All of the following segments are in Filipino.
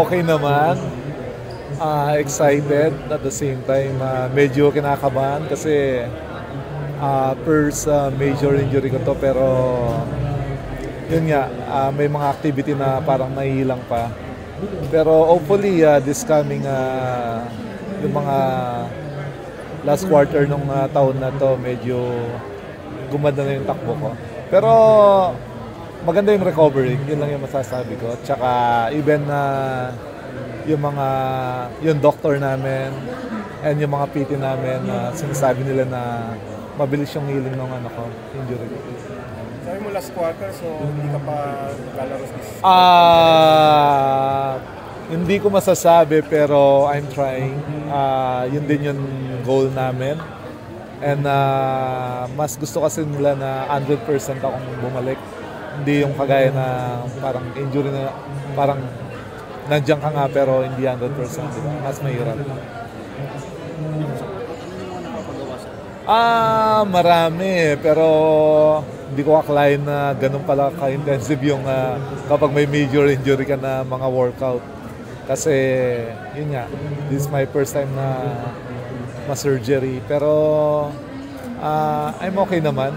Okay naman. Excited at the same time, medyo kinakabahan kasi first major injury ko to, pero yun nga, may mga activity na parang nahihilang pa. Pero hopefully this coming yung mga last quarter ng taon na to, medyo gumanda na yung takbo ko. Pero maganda yung recovery, yun lang yung masasabi ko. Tsaka even yung doctor namin and yung mga PT namin, sinasabi nila na mabilis yung healing ng injury ko. Sabi mo last quarter, so hindi ka pa lalaro this? Hindi ko masasabi, pero I'm trying. Yun din yung goal namin. And mas gusto kasi nila na 100% akong bumalik. Hindi yung kagaya na parang injury na parang nandiyan ka nga pero hindi 100%, diba? Mas mahirap. Marami, pero hindi ko akalain na ganun pala ka-intensive yung kapag may major injury ka na mga workout. Kasi yun nga, this is my first time na ma-surgery. Pero I'm okay naman.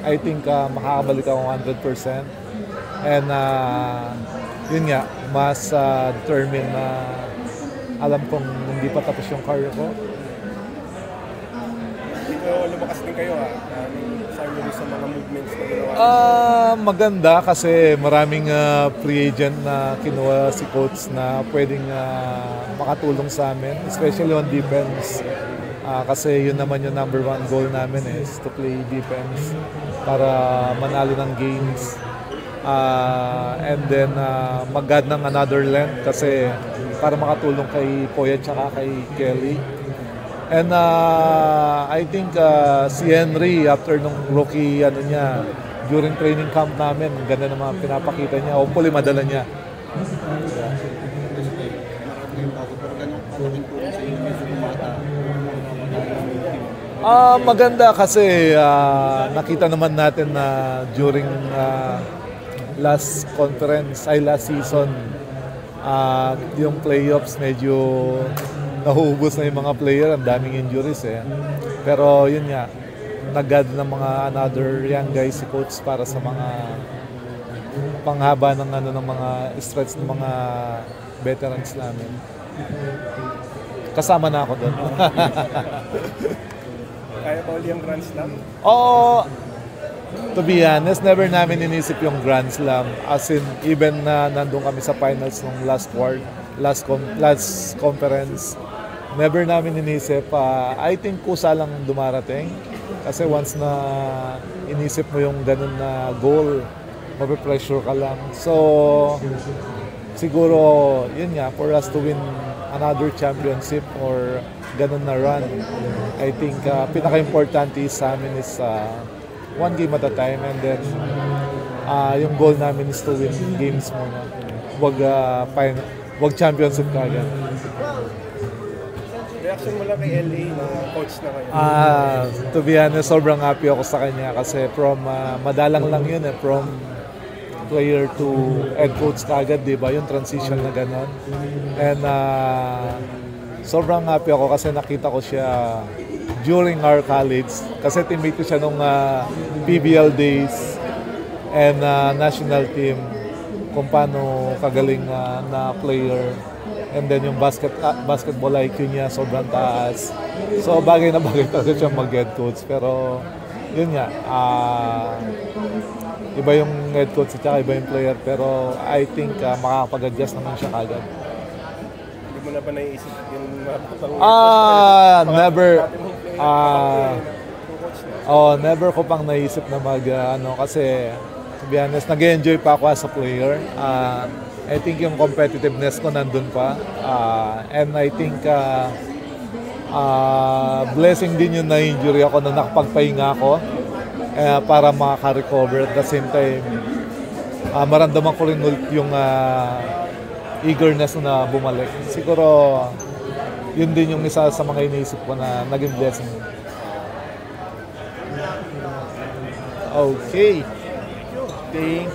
I think makakabalik ako 100%. And yun nga, mas determined na alam kong hindi pa tapos yung career ko. Dito lumakas din kayo sabi mo sa mga movements na ginawa. Maganda kasi maraming free agent na kinuha si coach na pwedeng makatulong sa amin, especially on defense. Kasi yun naman yung number one goal namin is to play defense para manalo ng games. And then mag-add ng another length kasi para makatulong kay Poya tsaka kay Kelly. And I think si Henry, after nung rookie niya, during training camp namin, ang ganda ng mga pinapakita niya. Hopefully madala niya. Maganda kasi nakita naman natin na during last season, yung playoffs medyo nahuhubos na yung mga player, ang daming injuries Pero yun nga, nag-add ng mga another young guys si coach para sa mga panghaba ng ng mga stretch ng mga veterans namin. Kasama na ako doon. Kaya ba uli ang Grand Slam? To be honest, never namin inisip yung Grand Slam. As in, even na nandun kami sa finals ng last conference, never namin inisip. I think kusa lang dumarating. Kasi once na inisip mo yung ganun na goal, mape-pressure ka lang. So, siguro, yun nga, for us to win another championship or ganun na run, I think pinaka-importante sa amin is one game at a time, and then yung goal namin is to win games muna. Wag championship kagad. Reaction mo lang kay LA na coach na kayo? To be honest, sobrang happy ako sa kanya kasi from madalang lang yun from player to head coach kagad, di ba? Yung transition na gano'n. And sobrang happy ako kasi nakita ko siya during our college. Kasi teammate ko siya nung PBL days and national team, kung paano kagaling na player. And then yung basketball IQ niya sobrang taas. So bagay na bagay talaga siya mag-head coach. Pero yun nga, iba yung head coach at iba yung player. Pero I think makakapag-adjust naman siya kagad. Hindi mo na ba naiisip yung never. Never ko pang naisip na kasi to be honest, nag-enjoy pa ako as a player. I think yung competitiveness ko nandun pa. And I think blessing din yung na-injury ako na nakapagpahinga ako para makaka-recover. At the same time, maramdaman ko rin yung eagerness na bumalik. Siguro, yun din yung isa sa mga iniisip ko na naging blessing. Okay. Thank